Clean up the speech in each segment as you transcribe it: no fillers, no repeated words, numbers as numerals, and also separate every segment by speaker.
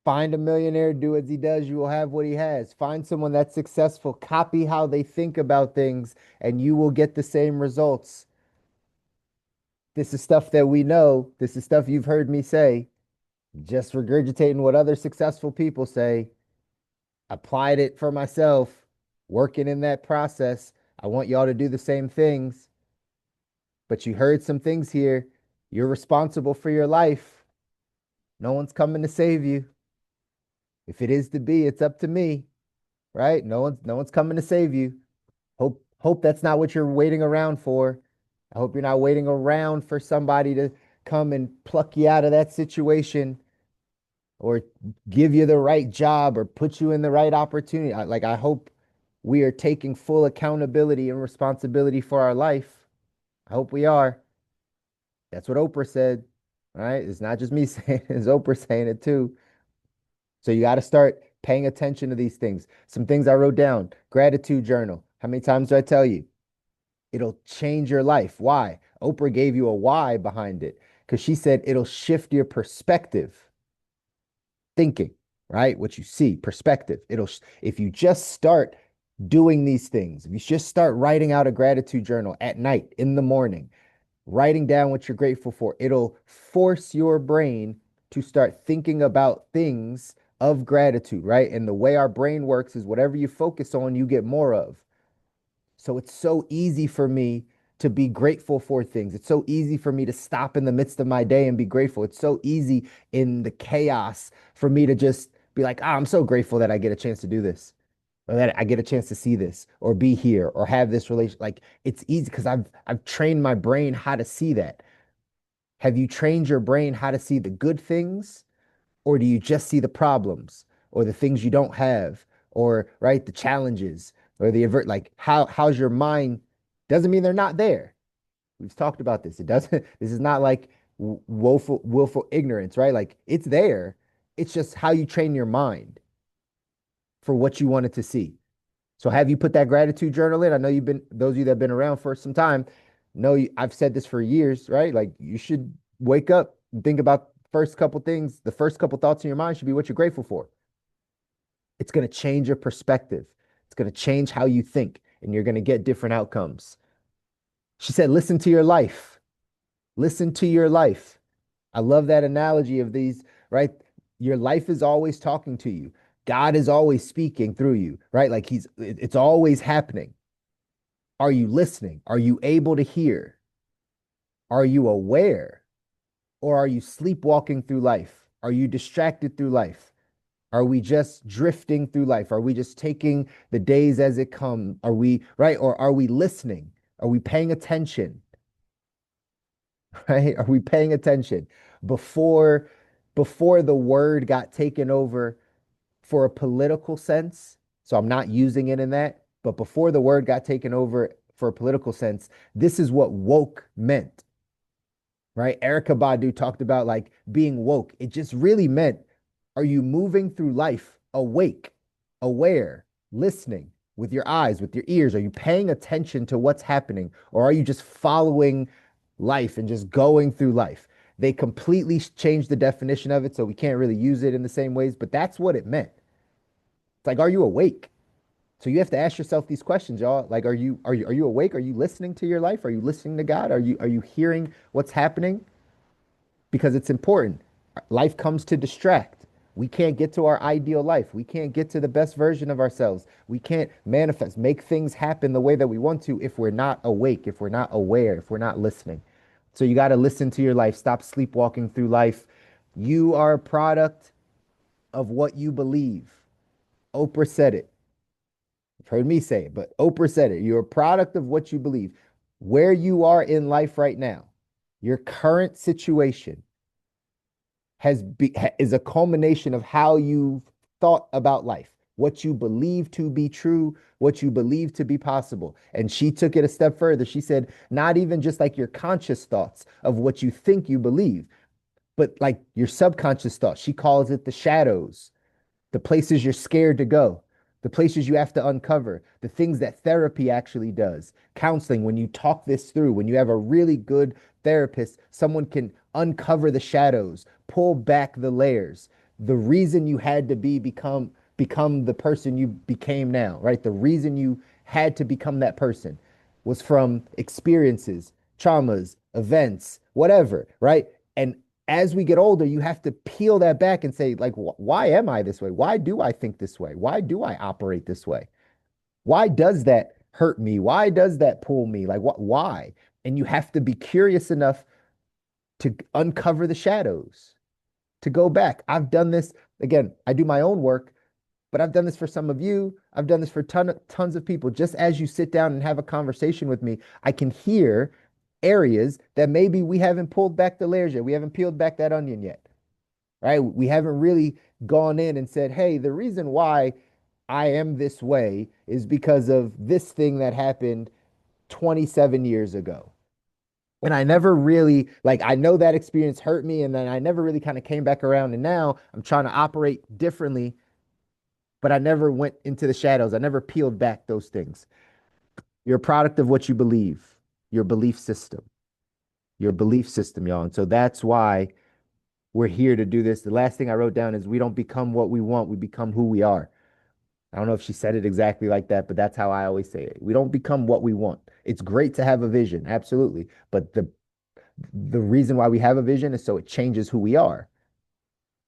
Speaker 1: Find a millionaire, do as he does, you will have what he has. Find someone that's successful, copy how they think about things, and you will get the same results. This is stuff that we know. This is stuff you've heard me say. Just regurgitating what other successful people say. Applied it for myself, working in that process. I want y'all to do the same things. But you heard some things here. You're responsible for your life. No one's coming to save you. If it is to be, it's up to me, right? No one's coming to save you. Hope that's not what you're waiting around for. I hope you're not waiting around for somebody to come and pluck you out of that situation or give you the right job or put you in the right opportunity. I hope we are taking full accountability and responsibility for our life. I hope we are. That's what Oprah said, right? It's not just me saying it, it's Oprah saying it too. So you got to start paying attention to these things. Some things I wrote down. Gratitude journal. How many times do I tell you? It'll change your life. Why? Oprah gave you a why behind it because she said it'll shift your perspective, thinking, right? What you see, perspective. If you just start doing these things, if you just start writing out a gratitude journal at night, in the morning, writing down what you're grateful for, it'll force your brain to start thinking about things of gratitude, right? And the way our brain works is whatever you focus on, you get more of. So it's so easy for me to be grateful for things. It's so easy for me to stop in the midst of my day and be grateful. It's so easy in the chaos for me to just be like, I'm so grateful that I get a chance to do this, or that I get a chance to see this, or be here, or have this relation. Like it's easy because I've trained my brain how to see that. Have you trained your brain how to see the good things? Or do you just see the problems or the things you don't have or right the challenges or the avert like how's your mind doesn't mean they're not there. We've talked about this. It doesn't this is not like willful ignorance, right? Like it's there. It's just how you train your mind for what you wanted to see. So have you put that gratitude journal in? I know you've been those of you that have been around for some time know I've said this for years, right? Like you should wake up and think about first couple things, the first couple thoughts in your mind should be what you're grateful for. It's going to change your perspective. It's going to change how you think and you're going to get different outcomes. She said, listen to your life. Listen to your life. I love that analogy of these, right? Your life is always talking to you. God is always speaking through you, right? Like it's always happening. Are you listening? Are you able to hear? Are you aware? Or are you sleepwalking through life? Are you distracted through life? Are we just drifting through life? Are we just taking the days as it come? Are we right? Or are we listening? Are we paying attention? Right? Are we paying attention before before the word got taken over for a political sense? So I'm not using it in that, but before the word got taken over for a political sense, this is what woke meant, right? Erica Badu talked about like being woke. It just really meant, are you moving through life awake, aware, listening with your eyes, with your ears? Are you paying attention to what's happening? Or are you just following life and just going through life? They completely changed the definition of it, so we can't really use it in the same ways, but that's what it meant. It's like, are you awake? So you have to ask yourself these questions, y'all. Like, are you awake? Are you listening to your life? Are you listening to God? Are you hearing what's happening? Because it's important. Life comes to distract. We can't get to our ideal life. We can't get to the best version of ourselves. We can't manifest, make things happen the way that we want to if we're not awake, if we're not aware, if we're not listening. So you got to listen to your life. Stop sleepwalking through life. You are a product of what you believe. Oprah said it. You've heard me say it, but Oprah said it. You're a product of what you believe. Where you are in life right now, your current situation, is a culmination of how you thought about life, what you believe to be true, what you believe to be possible. And she took it a step further. She said, not even just like your conscious thoughts of what you think you believe, but like your subconscious thoughts. She calls it the shadows, the places you're scared to go, the places you have to uncover, the things that therapy actually does. Counseling, when you talk this through, when you have a really good therapist, someone can uncover the shadows, pull back the layers, the reason you had to become the person you became now, right? The reason you had to become that person was from experiences, traumas, events, whatever, right? And as we get older, you have to peel that back and say, like, why am I this way? Why do I think this way? Why do I operate this way? Why does that hurt me? Why does that pull me? Like, what? Why? And you have to be curious enough to uncover the shadows, to go back. I've done this again. I do my own work, but I've done this for some of you. I've done this for tons of people. Just as you sit down and have a conversation with me, I can hear areas that maybe we haven't pulled back the layers yet. We haven't peeled back that onion yet, right? We haven't really gone in and said, hey, the reason why I am this way is because of this thing that happened 27 years ago. And I never really, like, I know that experience hurt me. And then I never really kind of came back around. And now I'm trying to operate differently, but I never went into the shadows. I never peeled back those things. You're a product of what you believe, your belief system, your belief system, y'all. And so that's why we're here to do this. The last thing I wrote down is we don't become what we want, we become who we are. I don't know if she said it exactly like that, but that's how I always say it. We don't become what we want. It's great to have a vision, absolutely. But the reason why we have a vision is so it changes who we are.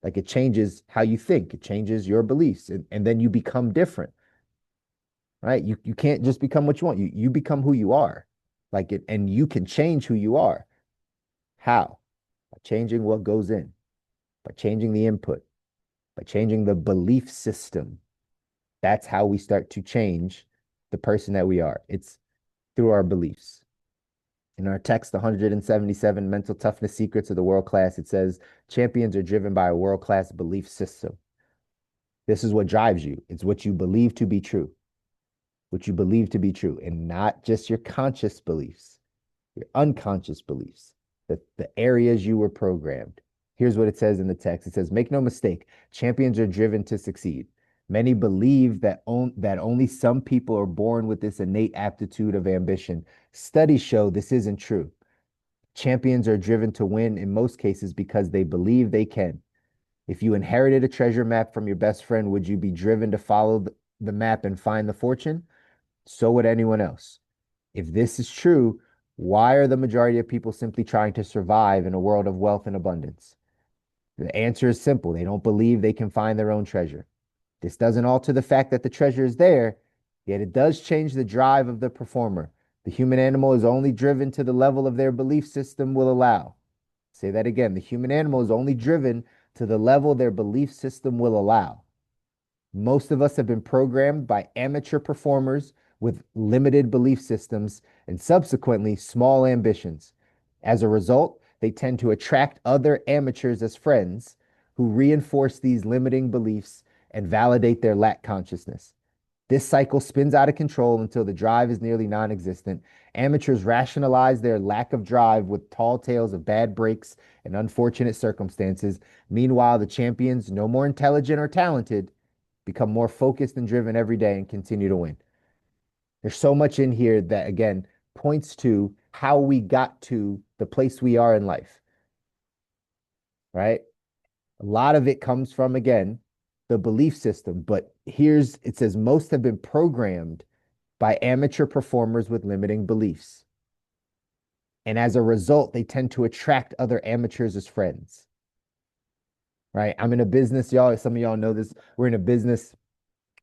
Speaker 1: Like it changes how you think, it changes your beliefs, and then you become different, right? You can't just become what you want. You become who you are. Like it, and you can change who you are. How? By changing what goes in, by changing the input, by changing the belief system. That's how we start to change the person that we are. It's through our beliefs. In our text, 177 Mental Toughness Secrets of the World Class, it says champions are driven by a world class belief system. This is what drives you. It's what you believe to be true, what you believe to be true, and not just your conscious beliefs, your unconscious beliefs, the areas you were programmed. Here's what it says in the text. It says, make no mistake, champions are driven to succeed. Many believe that only some people are born with this innate aptitude of ambition. Studies show this isn't true. Champions are driven to win in most cases because they believe they can. If you inherited a treasure map from your best friend, would you be driven to follow the map and find the fortune? So would anyone else. If this is true, why are the majority of people simply trying to survive in a world of wealth and abundance? The answer is simple. They don't believe they can find their own treasure. This doesn't alter the fact that the treasure is there, yet it does change the drive of the performer. The human animal is only driven to the level of their belief system will allow. Say that again. The human animal is only driven to the level their belief system will allow. Most of us have been programmed by amateur performers with limited belief systems and subsequently small ambitions. As a result, they tend to attract other amateurs as friends who reinforce these limiting beliefs and validate their lack consciousness. This cycle spins out of control until the drive is nearly non existent. Amateurs rationalize their lack of drive with tall tales of bad breaks and unfortunate circumstances. Meanwhile, the champions, no more intelligent or talented, become more focused and driven every day and continue to win. There's so much in here that, again, points to how we got to the place we are in life, right? A lot of it comes from, again, the belief system. But it says most have been programmed by amateur performers with limiting beliefs. And as a result, they tend to attract other amateurs as friends, right? I'm in a business, y'all. Some of y'all know this. We're in a business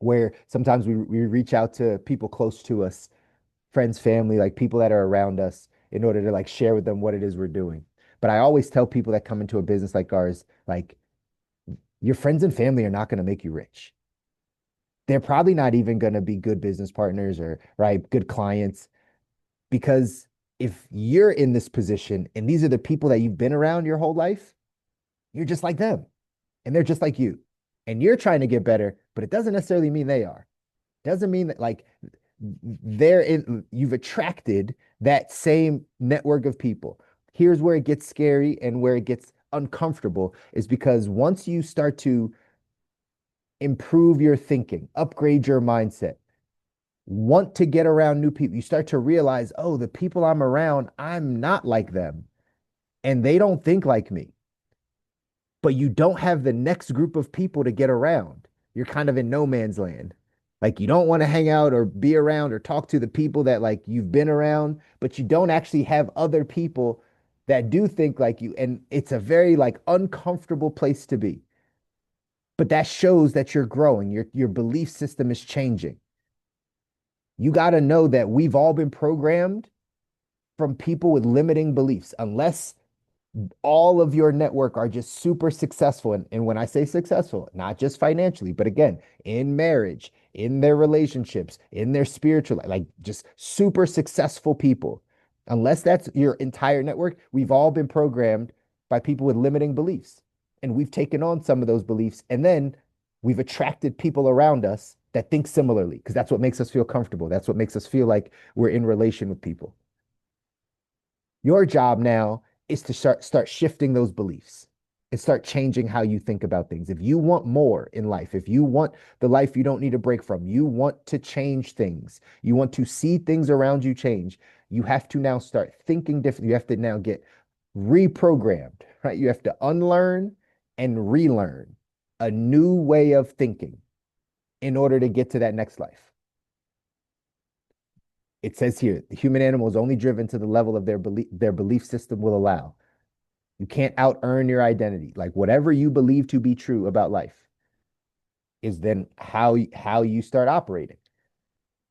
Speaker 1: where sometimes we reach out to people close to us, friends, family, like people that are around us in order to like share with them what it is we're doing. But I always tell people that come into a business like ours, like your friends and family are not going to make you rich. They're probably not even going to be good business partners or right, good clients because if you're in this position and these are the people that you've been around your whole life, you're just like them and they're just like you. And you're trying to get better, but it doesn't necessarily mean they are. Doesn't mean that like you've attracted that same network of people. Here's where it gets scary and where it gets uncomfortable is because once you start to improve your thinking, upgrade your mindset, want to get around new people, you start to realize, oh, the people I'm around, I'm not like them and they don't think like me. but you don't have the next group of people to get around. You're kind of in no man's land. Like you don't want to hang out or be around or talk to the people that like you've been around, but you don't actually have other people that do think like you. And it's a very like uncomfortable place to be. But that shows that you're growing. Your belief system is changing. You got to know that we've all been programmed from people with limiting beliefs. Unless all of your network are just super successful. And when I say successful, not just financially, but again, in marriage, in their relationships, in their spiritual life, like just super successful people. Unless that's your entire network, we've all been programmed by people with limiting beliefs. And we've taken on some of those beliefs. And then we've attracted people around us that think similarly, because that's what makes us feel comfortable. That's what makes us feel like we're in relation with people. Your job now is to start shifting those beliefs and start changing how you think about things. If you want more in life, if you want the life you don't need a break from, you want to change things, you want to see things around you change, you have to now start thinking differently. You have to now get reprogrammed, right? You have to unlearn and relearn a new way of thinking in order to get to that next life. It says here, the human animal is only driven to the level of their belief system will allow. You can't out earn your identity. Like whatever you believe to be true about life is then how you start operating.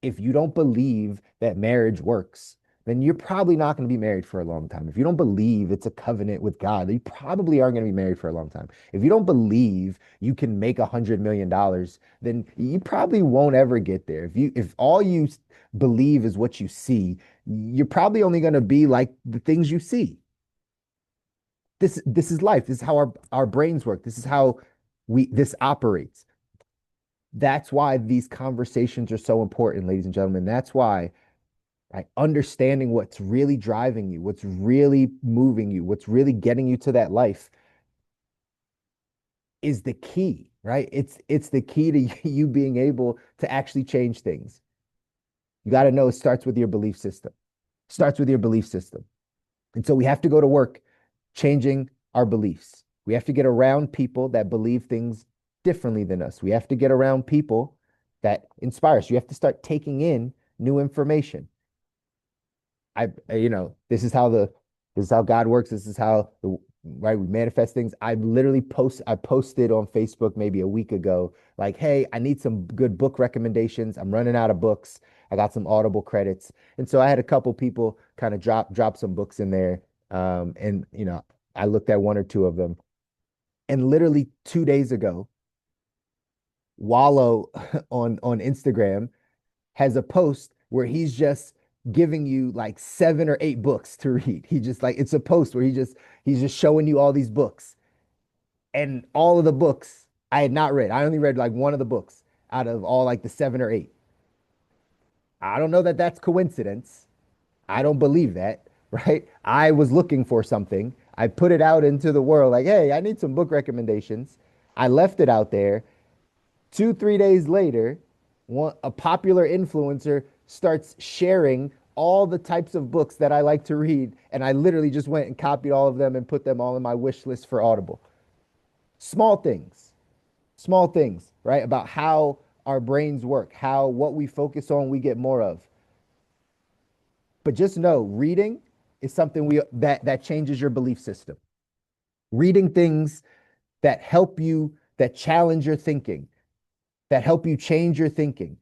Speaker 1: If you don't believe that marriage works, then you're probably not going to be married for a long time. If you don't believe it's a covenant with God, you probably aren't going to be married for a long time. If you don't believe you can make $100 million, then you probably won't ever get there. If all you believe is what you see, you're probably only going to be like the things you see. This is life. This is how our brains work. This is how this operates. That's why these conversations are so important, ladies and gentlemen. That's why, right, understanding what's really driving you, what's really moving you, what's really getting you to that life is the key, right? It's the key to you being able to actually change things. You got to know it starts with your belief system. Starts with your belief system. And so we have to go to work changing our beliefs. We have to get around people that believe things differently than us. We have to get around people that inspire us. You have to start taking in new information. This is how God works. This is how right we manifest things. I posted on Facebook maybe a week ago, like, hey, I need some good book recommendations. I'm running out of books. I got some Audible credits. And so I had a couple people kind of drop some books in there. And I looked at one or two of them. And literally 2 days ago, Wallow on Instagram has a post where he's just giving you like 7 or 8 books to read. He just like it's a post where he's just showing you all these books. And all of the books I had not read. I only read like one of the books out of all like the 7 or 8. I don't know that that's coincidence. I don't believe that, right? I was looking for something. I put it out into the world like, hey, I need some book recommendations. I left it out there. 2, 3 days later, a popular influencer starts sharing all the types of books that I like to read. And I literally just went and copied all of them and put them all in my wish list for Audible. Small things, right? About how our brains work, how what we focus on, we get more of. But just know reading is something that changes your belief system. Reading things that help you, that challenge your thinking, that help you change your thinking.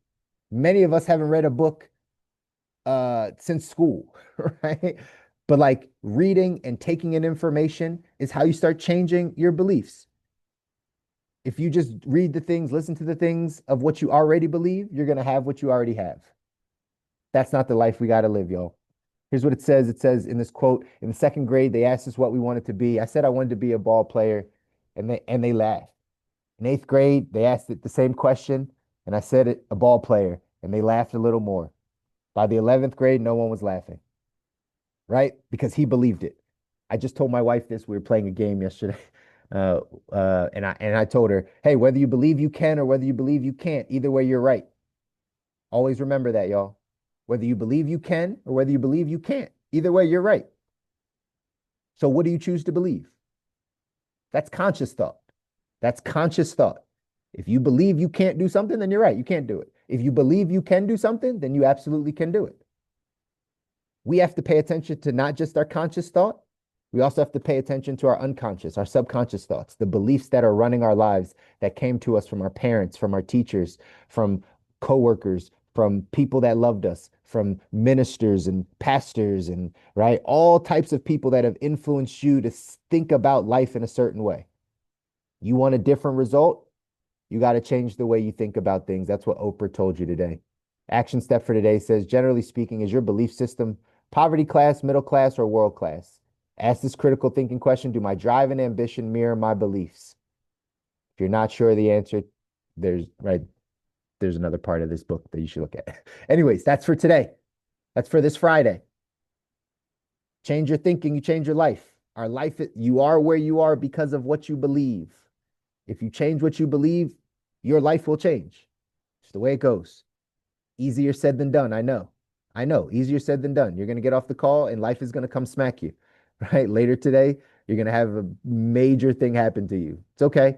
Speaker 1: Many of us haven't read a book since school, right? But like reading and taking in information is how you start changing your beliefs. If you just read the things, listen to the things of what you already believe, you're going to have what you already have. That's not the life we got to live, y'all. Here's what it says. It says in this quote, in the second grade, they asked us what we wanted to be. I said I wanted to be a ball player, and they laughed. In eighth grade, they asked it the same question, and I said it, a ball player, and they laughed a little more. By the 11th grade, no one was laughing, right? Because he believed it. I just told my wife this. We were playing a game yesterday. And I told her, hey, whether you believe you can or whether you believe you can't, either way, you're right. Always remember that, y'all. Whether you believe you can or whether you believe you can't, either way, you're right. So what do you choose to believe? That's conscious thought. That's conscious thought. If you believe you can't do something, then you're right. You can't do it. If you believe you can do something, then you absolutely can do it. We have to pay attention to not just our conscious thought. We also have to pay attention to our unconscious, our subconscious thoughts, the beliefs that are running our lives that came to us from our parents, from our teachers, from coworkers, from people that loved us, from ministers and pastors and right, all types of people that have influenced you to think about life in a certain way. You want a different result? You got to change the way you think about things. That's what Oprah told you today. Action step for today says, generally speaking, is your belief system poverty class, middle class, or world class? Ask this critical thinking question. Do my drive and ambition mirror my beliefs? If you're not sure of the answer, there's right, there's another part of this book that you should look at. Anyways, that's for today. That's for this Friday. Change your thinking, you change your life. Our life, you are where you are because of what you believe. If you change what you believe, your life will change. It's the way it goes. Easier said than done. I know. I know. Easier said than done. You're going to get off the call and life is going to come smack you, right? Later today, you're going to have a major thing happen to you. It's okay.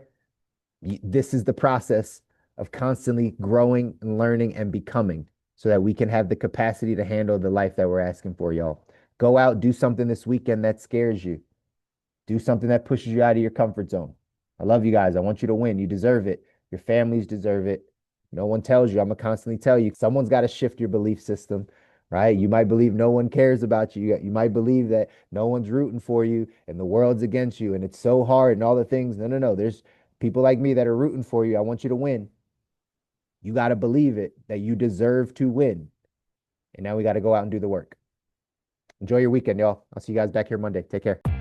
Speaker 1: This is the process of constantly growing and learning and becoming so that we can have the capacity to handle the life that we're asking for, y'all. Go out, do something this weekend that scares you. Do something that pushes you out of your comfort zone. I love you guys. I want you to win. You deserve it. Your families deserve it. No one tells you. I'm going to constantly tell you. Someone's got to shift your belief system, right? You might believe no one cares about you. You might believe that no one's rooting for you and the world's against you and it's so hard and all the things. No, no, no. There's people like me that are rooting for you. I want you to win. You got to believe it that you deserve to win. And now we got to go out and do the work. Enjoy your weekend, y'all. I'll see you guys back here Monday. Take care.